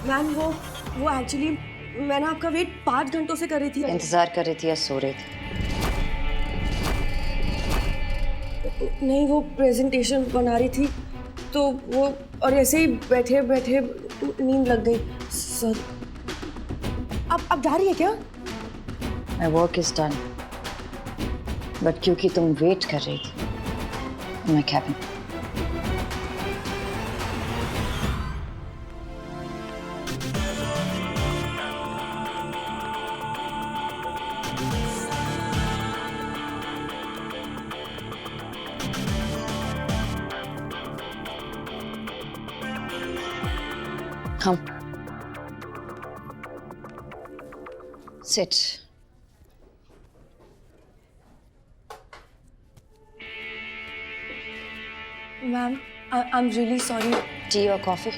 Ma'am वो actually मैंने आपका वेट 5 घंटों से कर रही थी। इंतजार कर रही थी या सो रही थी? नहीं, वो प्रेजेंटेशन बना रही थी तो वो, और ऐसे ही बैठे बैठे नींद लग गई। सर अब जा रही है क्या? My work is done, but क्योंकि तुम वेट कर रही थी मैं cabin. Come. Sit. Ma'am I am really sorry. T और कॉफी?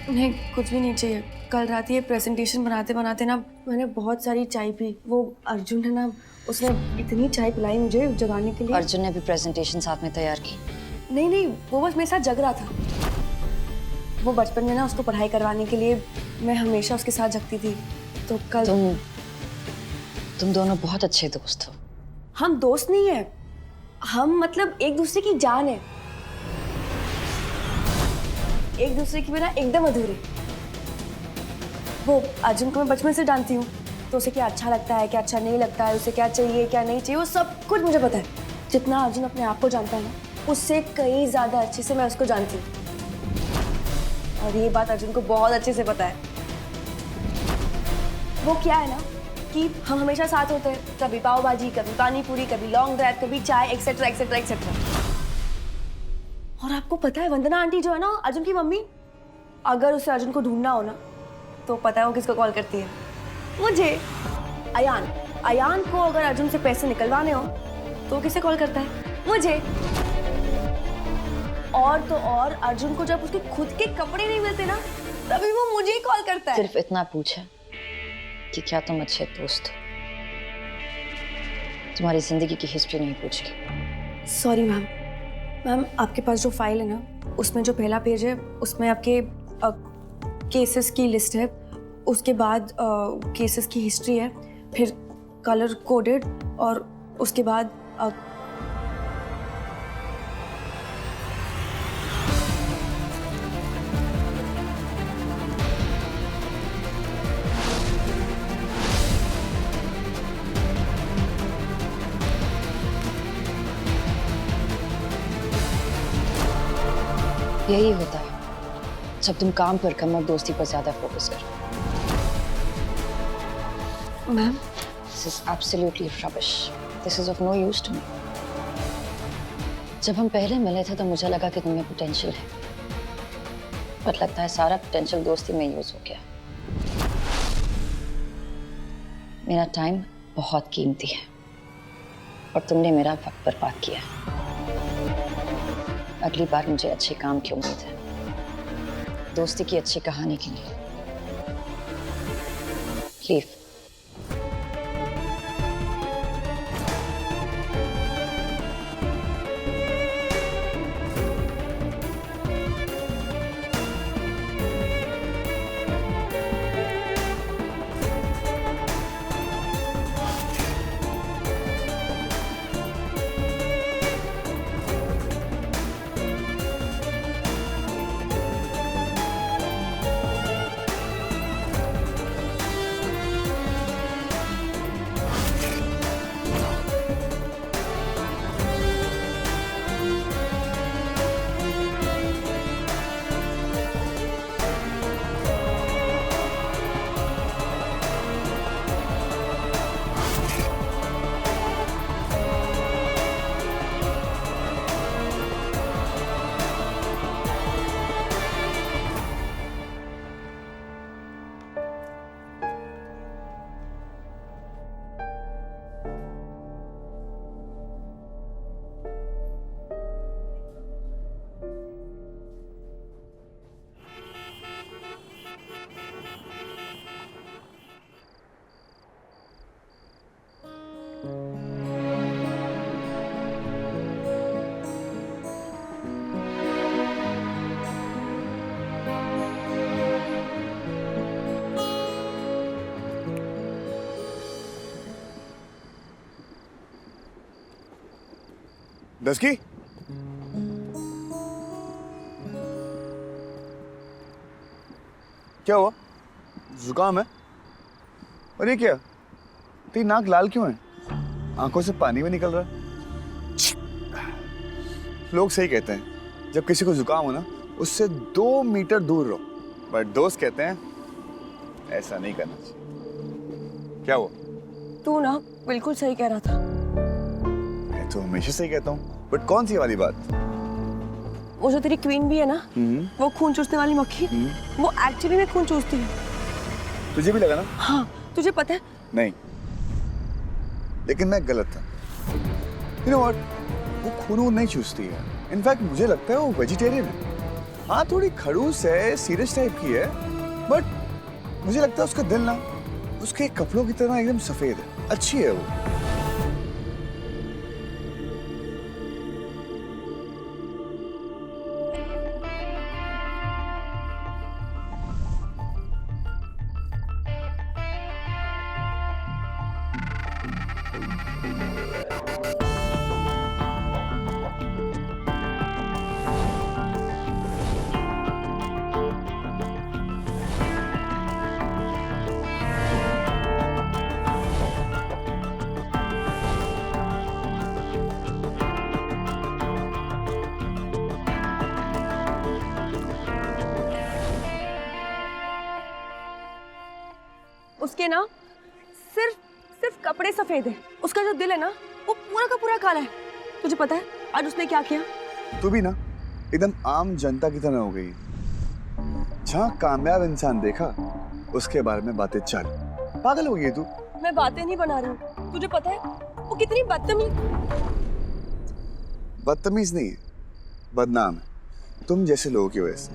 नहीं, कुछ भी नहीं चाहिए। कल रात ये प्रेजेंटेशन बनाते बनाते ना मैंने बहुत सारी चाय पी। वो अर्जुन है ना, उसने इतनी चाय पिलाई मुझे जगाने के लिए। अर्जुन ने भी प्रेजेंटेशन साथ में तैयार की? नहीं, वो बस मेरे साथ जग रहा था। वो बचपन में ना उसको पढ़ाई करवाने के लिए मैं हमेशा उसके साथ जगती थी। तो कल तुम दोनों बहुत अच्छे दोस्त हो। हम दोस्त नहीं है, हम मतलब एक दूसरे की जान है, एक दूसरे की बिना एकदम अधूरे। वो अर्जुन को मैं बचपन से जानती हूँ, तो उसे क्या अच्छा लगता है, क्या अच्छा नहीं लगता है, उसे क्या चाहिए क्या नहीं चाहिए, वो सब कुछ मुझे पता है। जितना अर्जुन अपने आप को जानता है ना, उससे कई ज्यादा अच्छे से मैं उसको जानती हूँ। और ये बात अर्जुन को बहुत अच्छे से पता है। वो क्या है ना कि हम हमेशा साथ होते हैं, कभी पाव भाजी, कभी पानी पूरी, कभी लॉन्ग ड्राइव, कभी चाय, एक्सेट्रा एक्सेट्रा एक्सेट्रा। और आपको पता है वंदना आंटी जो है ना, अर्जुन की मम्मी, अगर उसे अर्जुन को ढूंढना हो ना तो पता है वो किसको कॉल करती है? मुझे। अयान को अगर अर्जुन से पैसे निकलवाने हो तो किसे कॉल करता है? मुझे। और तो और अर्जुन को जब उसके खुद के कपड़े नहीं मिलते ना, तभी वो मुझे ही कॉल करता है। सिर्फ इतना पूछा कि क्या तुम अच्छे दोस्त हो, तुम्हारी जिंदगी की हिस्ट्री नहीं पूछी। Sorry ma'am. मैम आपके पास जो फाइल है ना, उसमें जो पहला पेज है उसमें आपके केसेस की लिस्ट है, उसके बाद केसेस की हिस्ट्री है, फिर कलर कोडेड, और उसके बाद यही होता है जब तुम काम पर कम और दोस्ती पर ज्यादा फोकस करो। Ma'am This is absolutely rubbish. This is of no use to me. जब हम पहले मिले थे तो मुझे लगा कि तुम्हें पोटेंशियल है, पर लगता है सारा पोटेंशियल दोस्ती में यूज हो गया। मेरा टाइम बहुत कीमती है और तुमने मेरा वक्त बर्बाद किया। अगली बार मुझे अच्छे काम की उम्मीद है, दोस्ती की अच्छी कहानी के लिए। लीव। डस्की, क्या हुआ? जुकाम है? और ये क्या? तेरी नाक लाल क्यों है? आंखों से पानी भी निकल रहा है। लोग सही कहते हैं, जब किसी को जुकाम हो ना, उससे 2 मीटर दूर रहो। बट दोस्त कहते हैं ऐसा नहीं करना चाहिए। क्या हुआ? तू ना बिल्कुल सही कह रहा था। मैं तो हमेशा सही कहता हूँ, बट कौन सी वाली बात? वो जो तेरी क्वीन भी है ना, वो खून चूसने वाली मक्खी, वो एक्चुअली में खून चूसती है। तुझे भी लगा ना? हाँ, तुझे पता है? नहीं, लेकिन मैं गलत था। You know what? वो खून नहीं चूसती है। इनफैक्ट मुझे लगता है वो वेजिटेरियन है। हाँ, थोड़ी खड़ूस है, सीरियस टाइप की है, बट मुझे लगता है उसका दिल ना उसके कपड़ों की तरह एकदम सफेद है। अच्छी है वो। उसके ना सिर्फ कपड़े सफेद है, उसका जो दिल है ना वो पूरा का पूरा काला है। तुझे पता है आज उसने क्या किया? तू भी ना एकदम आम जनता की तरह हो गई। जहाँ कामयाब इंसान देखा उसके बारे में बातें चल। पागल हो गई है तू। मैं बातें नहीं बना रही हूँ, तुझे पता है वो कितनी बदतमीज नहीं है, बदनाम है, तुम जैसे लोगों की वजह से।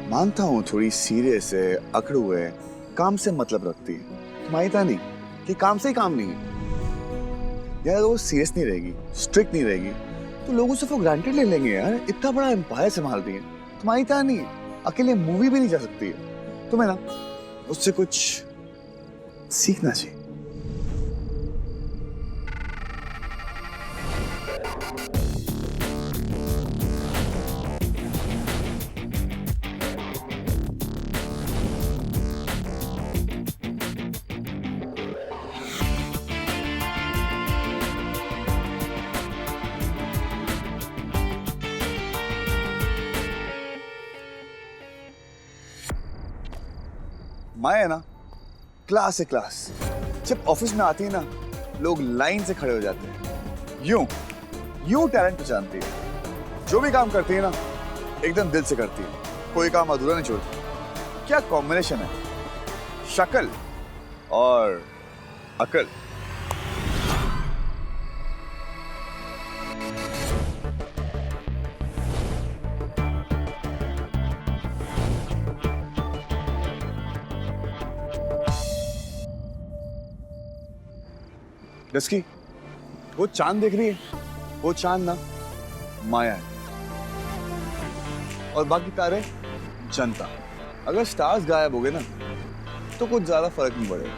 मानता हूँ थोड़ी सीरियस है, अकड़ू है, काम से मतलब रखती है। तुम्हारी तरह नहीं कि काम से ही काम नहीं है। यार अगर वो सीरियस नहीं रहेगी, स्ट्रिक्ट नहीं रहेगी, तो लोग उसे फॉर ग्रांटेड ले लेंगे। यार इतना बड़ा एम्पायर संभाल रही है, तुम्हारी तरह नहीं है, अकेले मूवी भी नहीं जा सकती है। तुम्हें ना उससे कुछ सीखना चाहिए। माया है ना, क्लास है क्लास। जब ऑफिस में आती है ना, लोग लाइन से खड़े हो जाते हैं। यूं टैलेंट पहचानती है। जो भी काम करती है ना, एकदम दिल से करती है, कोई काम अधूरा नहीं छोड़ती। क्या कॉम्बिनेशन है, शक्ल और अकल। डस्की, वो चांद देख रही है? वो चांद ना माया है, और बाकी तारे जनता। अगर स्टार्स गायब हो गए ना, तो कुछ ज्यादा फर्क नहीं पड़ेगा,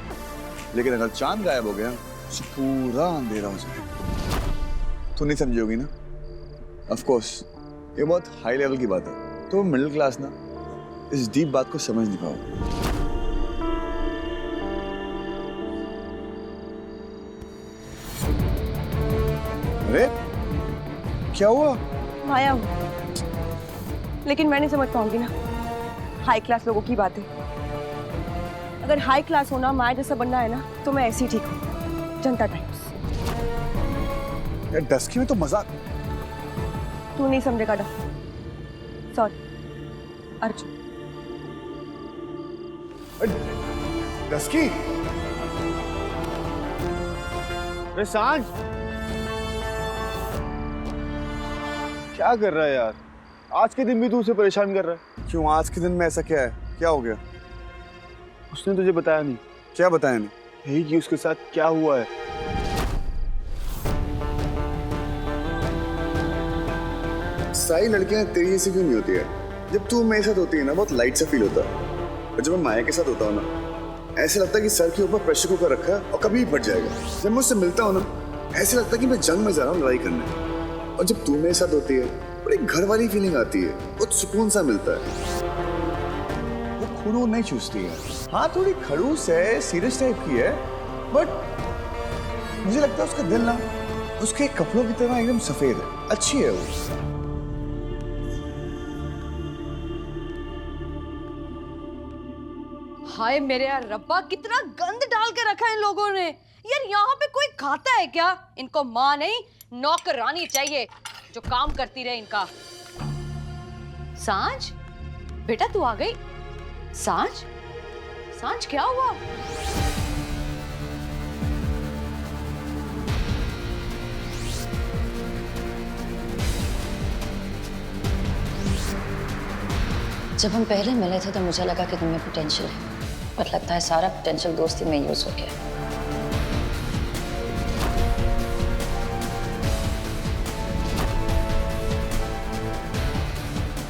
लेकिन अगर चांद गायब हो गया तो पूरा अंधेरा हो जाएगा। तू नहीं समझोगी ना? ऑफ कोर्स ये बहुत हाई लेवल की बात है, तो मिडिल क्लास ना इस डीप बात को समझ नहीं पाओगे। अरे क्या हुआ? माया हूँ, लेकिन मैं नहीं समझ पाऊंगी ना हाई क्लास लोगों की बातें। अगर हाई क्लास होना, माया जैसा बनना है ना, तो मैं ऐसी ठीक हूँ, जनता टाइप्स। यार डस्की में तो मजाक। तू नहीं समझेगा डफ। सॉरी अर्जुन। डस्की, अरे सांझ, क्या कर रहा है यार? आज के दिन भी तू उसे परेशान कर रहा है। क्यों आज के दिन में ऐसा क्या है? क्या हो गया? उसने तुझे बताया नहीं? क्या बताया नहीं? यही कि उसके साथ क्या हुआ है। सारी लड़कियां तेरी जैसी क्यों नहीं होती है? जब तू मेरे साथ होती है ना, बहुत लाइट सा फील होता है, और जब मैं माया के साथ होता हूँ ना, ऐसे लगता है कि सर के ऊपर प्रेशर कुकर रखा है और कभी भी फट जाएगा। जब मैं उससे मिलता हूँ ना, ऐसे लगता है कि मैं जंग में जा रहा हूँ लड़ाई करने। और जब तू मेरे साथ होती है बड़ी घर वाली फीलिंग आती है, बहुत सुकून सा मिलता है। वो खून नहीं चूसती है, हाँ थोड़ी खड़ूस है, सीरियस टाइप की है, बट मुझे लगता है उसका दिल ना उसके कपड़ों की तरह एकदम सफेद है, अच्छी है वो। हाय मेरे यार रब्बा, कितना गंद डाल के रखा है इन लोगों ने। यार यहाँ पे कोई खाता है क्या? इनको माँ नहीं नौकरानी चाहिए जो काम करती रहे इनका। सांझ बेटा तू आ गई। सांझ सांझ क्या हुआ? जब हम पहले मिले थे तो मुझे लगा कि तुम्हें पोटेंशियल है, पर लगता है सारा पोटेंशियल दोस्ती में यूज हो गया।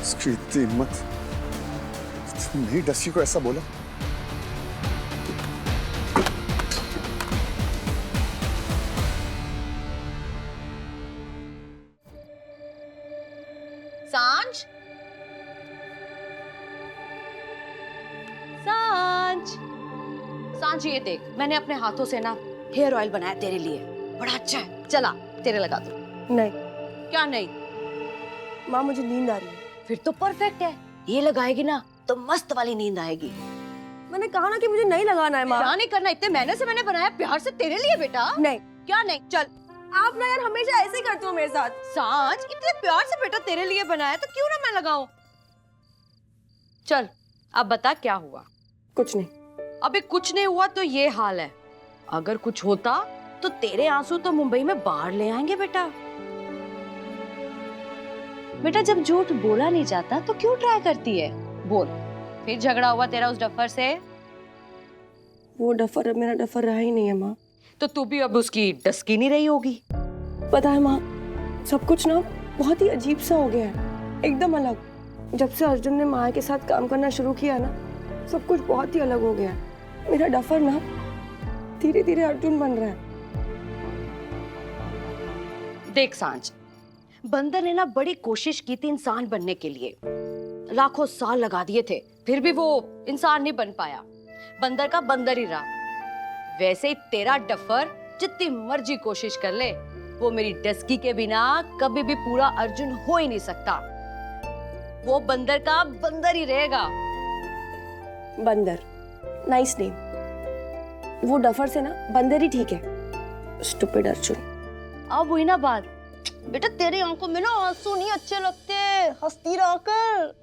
इसकी इतनी हिम्मत, नहीं डस्सी को ऐसा बोला। सांझ सांझ सांझ, ये देख मैंने अपने हाथों से ना हेयर ऑयल बनाया तेरे लिए, बड़ा अच्छा है, चला तेरे लगा दो। नहीं क्या नहीं? माँ मुझे नींद आ रही है। फिर तो परफेक्ट है, ये लगाएगी ना तो मस्त वाली नींद आएगी। मैंने कहा ना कि मुझे नहीं लगाना है माँ। क्या नहीं करना, इतने मेहनत से मैंने बनाया प्यार से तेरे लिए बेटा। नहीं, क्या नहीं? चल। आप ना यार हमेशा ऐसे ही करते हो मेरे साथ। सांझ इतने प्यार से बेटा तेरे लिए बनाया तो क्यों ना मैं लगाऊं। चल अब बता क्या हुआ? कुछ नहीं। अबे कुछ नहीं हुआ तो ये हाल है, अगर कुछ होता तो तेरे आंसू तो मुंबई में बाहर ले आएंगे बेटा। बेटा जब झूठ बोला नहीं जाता तो क्यों ट्राई करती है? बोल, फिर झगड़ा हुआ तेरा उस डफर से? वो डफर अब मेरा डफर रहा ही नहीं है माँ। तो तू भी अब उसकी डस्की नहीं रही होगी। पता है माँ, सब कुछ ना बहुत ही अजीब सा हो गया है, एकदम अलग। जब से अर्जुन ने माँ के साथ काम करना शुरू किया ना, सब कुछ बहुत ही अलग हो गया है। मेरा डफर ना धीरे धीरे अर्जुन बन रहा है। देख सांझ, बंदर ने ना बड़ी कोशिश की थी इंसान बनने के लिए, लाखों साल लगा दिए थे, फिर भी वो इंसान नहीं बन पाया, बंदर का बंदर ही रहा। वैसे ही तेरा डफर जितनी मर्जी कोशिश कर ले, वो मेरी डस्की के बिना कभी भी पूरा अर्जुन हो ही नहीं सकता। वो बंदर का बंदर ही रहेगा। बंदर, नाइस नेम। वो डफर से ना बंदर ही ठीक है। स्टूपिड अर्जुन। अब हुई ना बात। बेटा तेरी आंखों में ना आंसू नहीं अच्छे लगते, हंसती रहा कर।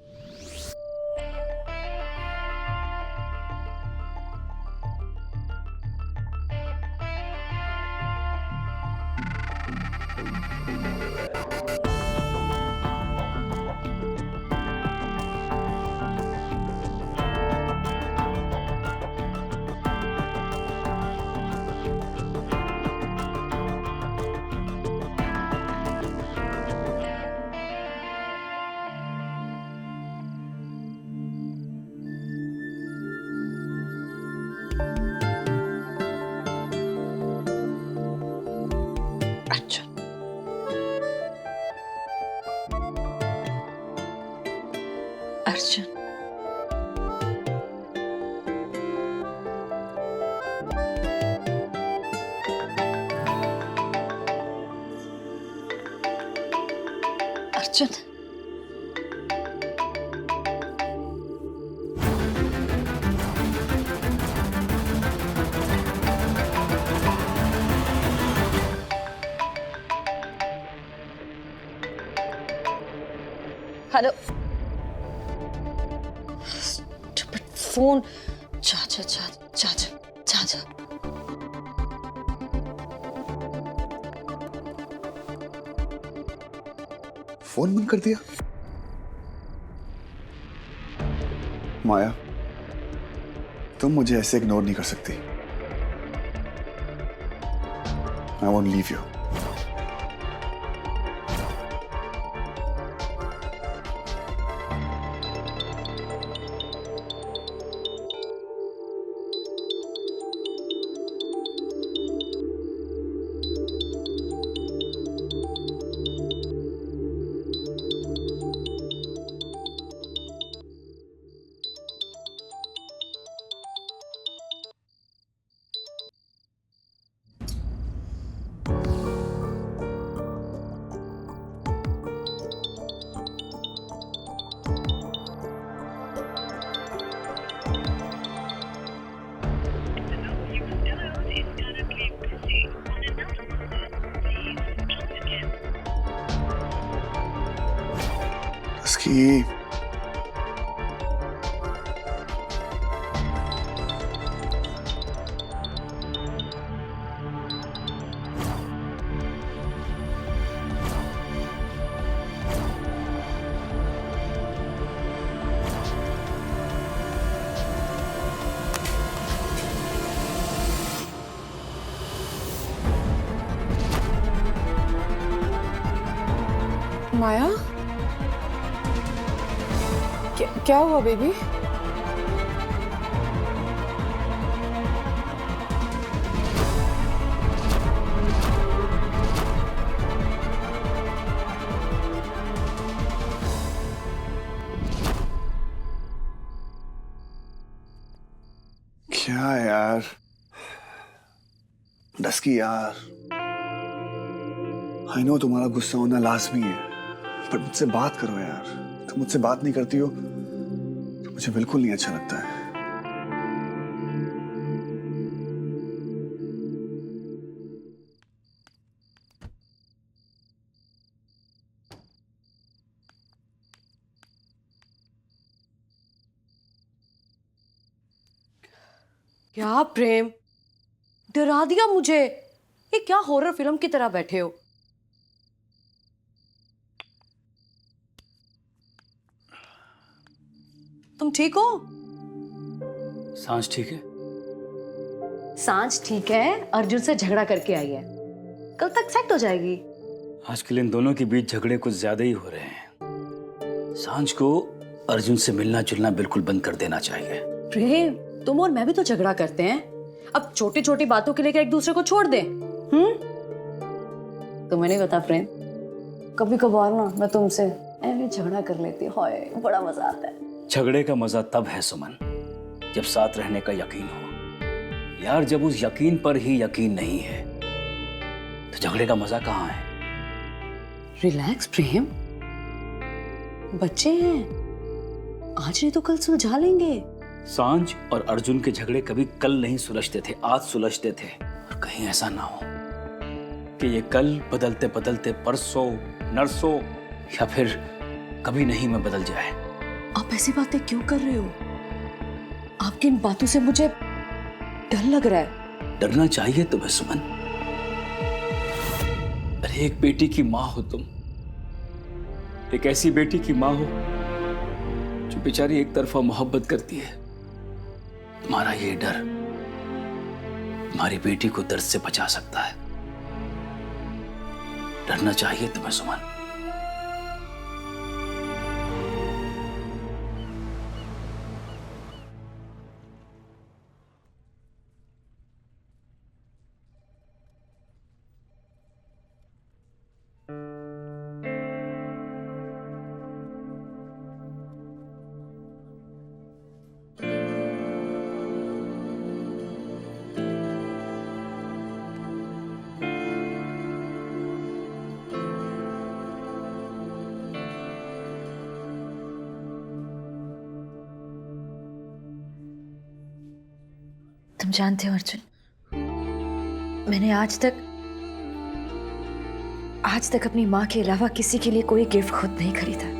अर्जुन, अर्जुन, अर्जुन। हेलो। फोन चाचा चाचा चाचा चाचा। फोन बंद कर दिया। माया, तुम मुझे ऐसे इग्नोर नहीं कर सकती। I won't leave you. Dusky, Maya, क्या हुआ बेबी? क्या यार डस्की यार, आई नो तुम्हारा गुस्सा होना लाजमी है, पर मुझसे बात करो यार। तुम मुझसे बात नहीं करती हो तो मुझे बिल्कुल नहीं अच्छा लगता है। क्या प्रेम, डरा दिया मुझे। ये क्या हॉरर फिल्म की तरह बैठे हो? तुम ठीक हो? सांझ ठीक है? सांझ ठीक है, अर्जुन से झगड़ा करके आई है, कल तक सेट हो जाएगी। आजकल इन दोनों के बीच झगड़े कुछ ज्यादा ही हो रहे हैं। सांझ को अर्जुन से मिलना जुलना बिल्कुल बंद कर देना चाहिए। प्रेम, तुम और मैं भी तो झगड़ा करते हैं, अब छोटी छोटी बातों के लेकर एक दूसरे को छोड़ दे। तुम्हें नहीं पता प्रेम, कभी कभार ना मैं तुमसे ऐसे झगड़ा कर लेती हूँ, हाय बड़ा मजा आता है। झगड़े का मजा तब है सुमन, जब साथ रहने का यकीन हो। यार जब उस यकीन पर ही यकीन नहीं है तो झगड़े का मजा कहाँ है? रिलैक्स प्रेम, बच्चे हैं, आज नहीं तो कल सुलझा लेंगे। सांझ और अर्जुन के झगड़े कभी कल नहीं सुलझते थे, आज सुलझते थे। और कहीं ऐसा ना हो कि ये कल बदलते बदलते परसों, नरसों या फिर कभी नहीं में बदल जाए। आप ऐसी बातें क्यों कर रहे हो? आपकी इन बातों से मुझे डर लग रहा है। डरना चाहिए तुम्हें सुमन। अरे एक बेटी की माँ हो तुम, एक ऐसी बेटी की माँ हो जो बेचारी एक तरफा मोहब्बत करती है। तुम्हारा ये डर तुम्हारी बेटी को दर्द से बचा सकता है। डरना चाहिए तुम्हें सुमन। तुम जानते हो अर्जुन, मैंने आज तक अपनी माँ के अलावा किसी के लिए कोई गिफ्ट खुद नहीं खरीदा।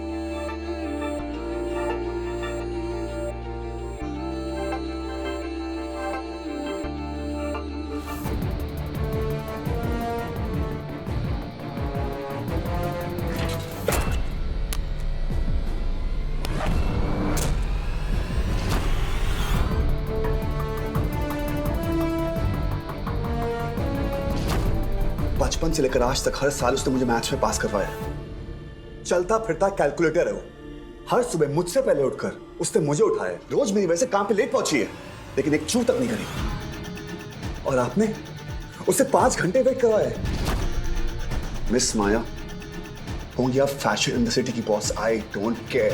बचपन से लेकर आज तक हर साल उसने मुझे मैथ्स में पास करवाया। चलता फिरता कैलकुलेटर है वो। हर सुबह मुझसे पहले उठकर उसने मुझे उठाया। रोज मेरी वजह से काम पे लेट पहुंची है, लेकिन एक चू तक नहीं करी। और आपने उसे 5 घंटे वेट करवाया। मिस माया, होंगी आप फैशन इन द सिटी की बॉस, आई डोंट केयर।